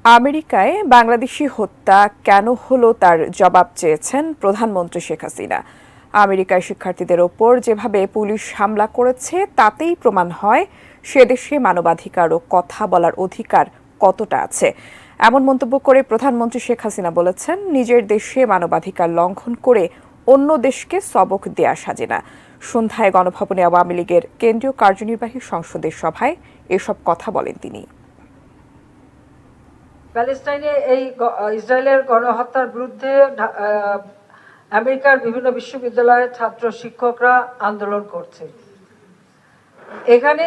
আমেরিকায় বাংলাদেশি হত্যা কেন হলো তার জবাব চেয়েছেন প্রধানমন্ত্রী শেখ হাসিনা। আমেরিকায় শিক্ষার্থীদের ওপর যেভাবে পুলিশ হামলা করেছে তাতেই প্রমাণ হয় সে দেশে মানবাধিকার ও কথা বলার অধিকার কতটা আছে। এমন মন্তব্য করে প্রধানমন্ত্রী শেখ হাসিনা বলেছেন, নিজের দেশে মানবাধিকার লঙ্ঘন করে অন্য দেশকে সবক দেয়া সাজে না। সন্ধ্যায় গণভবনে আওয়ামী লীগের কেন্দ্রীয় কার্যনির্বাহী সংসদের সভায় এসব কথা বলেন তিনি। প্যালেস্টাইনে এই ইসরায়েলের গণহত্যার বিরুদ্ধে আমেরিকার বিভিন্ন বিশ্ববিদ্যালয়ের ছাত্র শিক্ষকরা আন্দোলন করছে। এখানে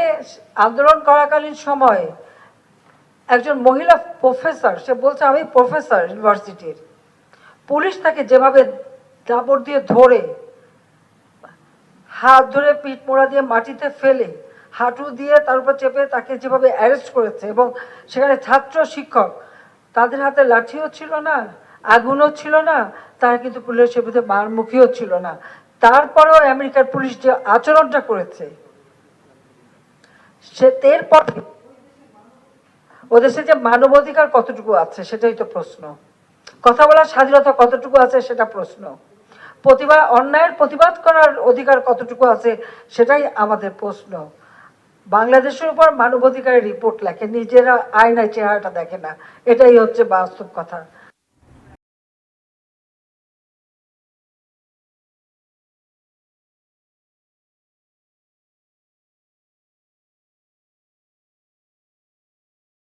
আন্দোলন করাকালীন সময়ে একজন মহিলা প্রফেসর, সে বলছে আমি প্রফেসর ইউনিভার্সিটির, পুলিশ তাকে যেভাবে দাপড় দিয়ে ধরে, হাত ধরে পিঠ মোড়া দিয়ে মাটিতে ফেলে, হাঁটু দিয়ে তার উপর চেপে তাকে যেভাবে অ্যারেস্ট করেছে, এবং সেখানে ছাত্র শিক্ষক, তাদের হাতে লাঠিও ছিল না, আগুনও ছিল না, তারা কিন্তু পুলিশের বিরুদ্ধে মারমুখীও ছিল না। তারপরেও আমেরিকার পুলিশ যে আচরণটা করেছে, সে এরপর ওদেশে যে মানবাধিকার কতটুকু আছে সেটাই তো প্রশ্ন। কথা বলার স্বাধীনতা কতটুকু আছে সেটা প্রশ্ন। অন্যায়ের প্রতিবাদ করার অধিকার কতটুকু আছে সেটাই আমাদের প্রশ্ন। বাংলাদেশের উপর মানবাধিকারের রিপোর্ট লেখে, নিজেরা আয়নায় চেহারাটা দেখে না, এটাই হচ্ছে বাস্তব কথা।